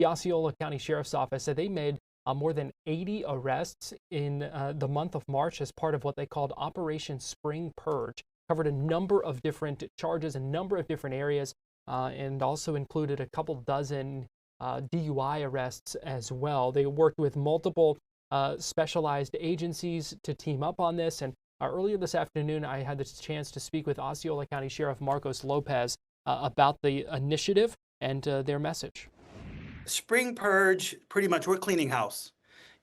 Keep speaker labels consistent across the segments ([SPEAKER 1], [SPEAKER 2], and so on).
[SPEAKER 1] The Osceola County Sheriff's Office said they made more than 80 arrests in the month of March as part of what they called Operation Spring Purge. Covered a number of different charges, a number of different areas, and also included a couple dozen DUI arrests as well. They worked with multiple specialized agencies to team up on this. And earlier this afternoon, I had the chance to speak with Osceola County Sheriff Marcos Lopez about the initiative and their message.
[SPEAKER 2] Spring purge, pretty much we're cleaning house.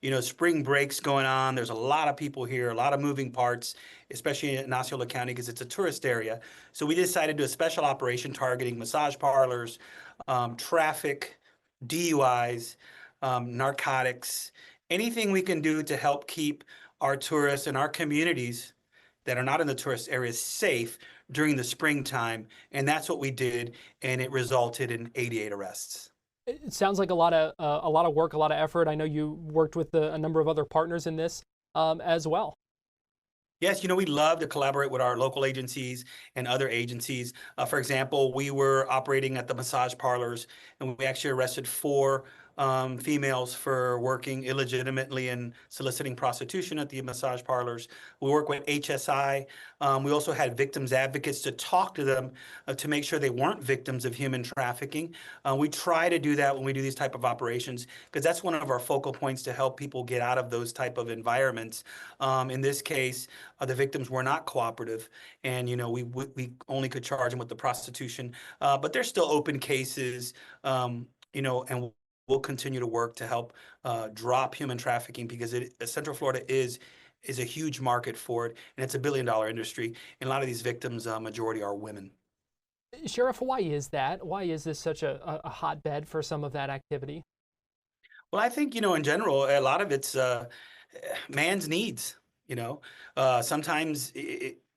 [SPEAKER 2] You know, spring breaks going on. There's a lot of people here, a lot of moving parts, especially in Osceola County because it's a tourist area. So we decided to do a special operation targeting massage parlors, traffic, DUIs, narcotics, anything we can do to help keep our tourists and our communities that are not in the tourist areas safe during the springtime. And that's what we did, and it resulted in 88 arrests.
[SPEAKER 1] It sounds like a lot of work, a lot of effort. I know you worked with a number of other partners in this as well.
[SPEAKER 2] Yes, we love to collaborate with our local agencies and other agencies. For example, we were operating at the massage parlors, and we actually arrested four females for working illegitimately and soliciting prostitution at the massage parlors. We work with HSI. We also had victims advocates to talk to them to make sure they weren't victims of human trafficking. We try to do that when we do these type of operations because that's one of our focal points to help people get out of those type of environments. In this case, the victims were not cooperative, and we only could charge them with the prostitution. But there's still open cases, and we'll continue to work to help drop human trafficking because Central Florida is a huge market for it, and it's a billion-dollar industry. And a lot of these victims, majority are women.
[SPEAKER 1] Sheriff, why is that? Why is this such a hotbed for some of that activity?
[SPEAKER 2] Well, I think, in general, a lot of it's man's needs, sometimes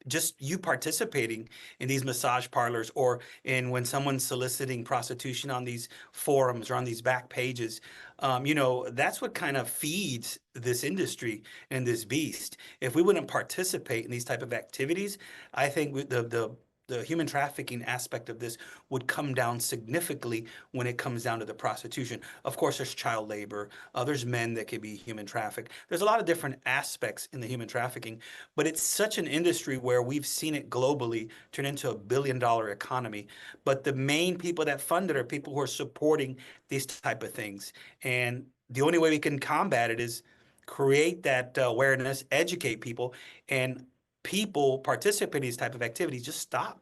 [SPEAKER 2] just you participating in these massage parlors or in when someone's soliciting prostitution on these forums or on these back pages, that's what kind of feeds this industry and this beast. If we wouldn't participate in these type of activities, I think the human trafficking aspect of this would come down significantly when it comes down to the prostitution. Of course, there's child labor. There's men that could be human trafficked. There's a lot of different aspects in the human trafficking, but it's such an industry where we've seen it globally turn into a billion-dollar economy. But the main people that fund it are people who are supporting these type of things. And the only way we can combat it is create that awareness, educate people, and people participating in these type of activities just stop,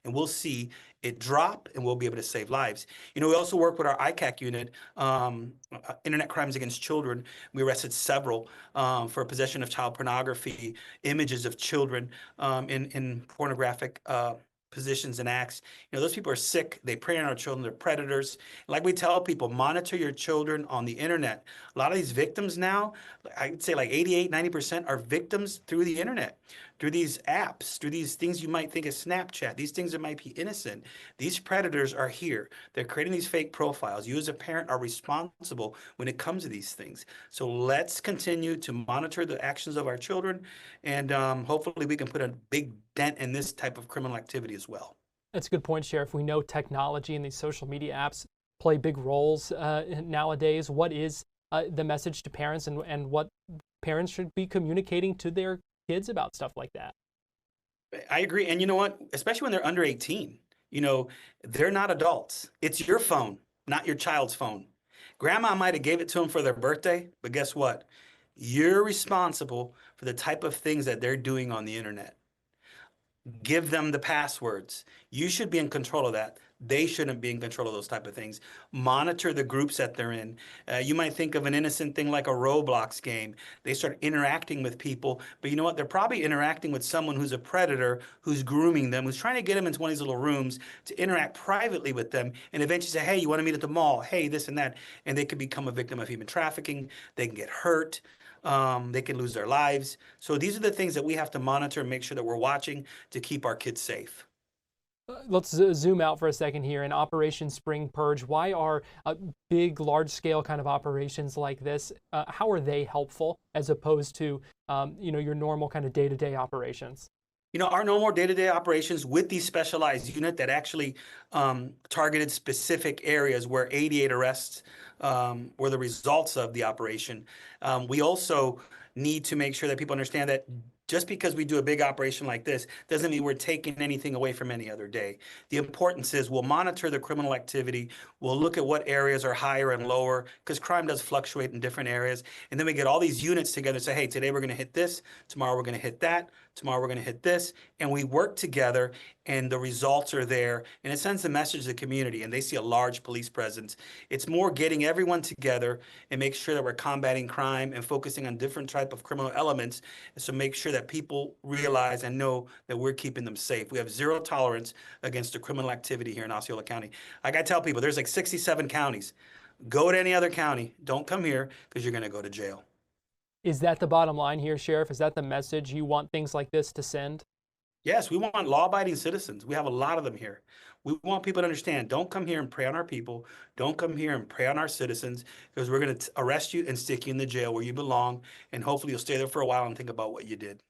[SPEAKER 2] and we'll see it drop, and we'll be able to save lives. We also work with our ICAC unit, Internet Crimes Against Children. We arrested several for possession of child pornography, images of children in pornographic positions and acts. Those people are sick. They prey on our children. They're predators. Like we tell people, monitor your children on the internet. A lot of these victims now, I'd say like 88, 90% are victims through the internet, through these apps, through these things you might think is Snapchat, these things that might be innocent. These predators are here. They're creating these fake profiles. You as a parent are responsible when it comes to these things. So let's continue to monitor the actions of our children, and hopefully we can put a big dent in this type of criminal activity as well.
[SPEAKER 1] That's a good point, Sheriff. We know technology and these social media apps play big roles nowadays. What is the message to parents and what parents should be communicating to their kids about stuff like that?
[SPEAKER 2] I agree. And you know what? Especially when they're under 18, they're not adults. It's your phone, not your child's phone. Grandma might have gave it to them for their birthday, but guess what? You're responsible for the type of things that they're doing on the internet. Give them the passwords. You should be in control of that. They shouldn't be in control of those type of things. Monitor the groups that they're in. You might think of an innocent thing like a Roblox game. They start interacting with people, but you know what? They're probably interacting with someone who's a predator, who's grooming them, who's trying to get them into one of these little rooms to interact privately with them and eventually say, hey, you want to meet at the mall? Hey, this and that. And they could become a victim of human trafficking. They can get hurt. They can lose their lives. So these are the things that we have to monitor and make sure that we're watching to keep our kids safe.
[SPEAKER 1] Let's zoom out for a second here. In Operation Spring Purge, why are big, large-scale kind of operations like this, how are they helpful as opposed to, your normal kind of day-to-day operations?
[SPEAKER 2] Our normal day-to-day operations with these specialized unit that actually targeted specific areas where 88 arrests were the results of the operation. We also need to make sure that people understand that just because we do a big operation like this doesn't mean we're taking anything away from any other day. The importance is we'll monitor the criminal activity. We'll look at what areas are higher and lower because crime does fluctuate in different areas. And then we get all these units together and say, hey, today we're going to hit this. Tomorrow we're going to hit that. Tomorrow we're going to hit this. And we work together and the results are there. And it sends a message to the community and they see a large police presence. It's more getting everyone together and make sure that we're combating crime and focusing on different type of criminal elements. So make sure that people realize and know that we're keeping them safe. We have zero tolerance against the criminal activity here in Osceola County. Like I tell people, there's like 67 counties. Go to any other county. Don't come here because you're going to go to jail.
[SPEAKER 1] Is that the bottom line here, Sheriff? Is that the message you want things like this to send?
[SPEAKER 2] Yes, we want law-abiding citizens. We have a lot of them here. We want people to understand, don't come here and prey on our people. Don't come here and prey on our citizens because we're going to arrest you and stick you in the jail where you belong. And hopefully you'll stay there for a while and think about what you did.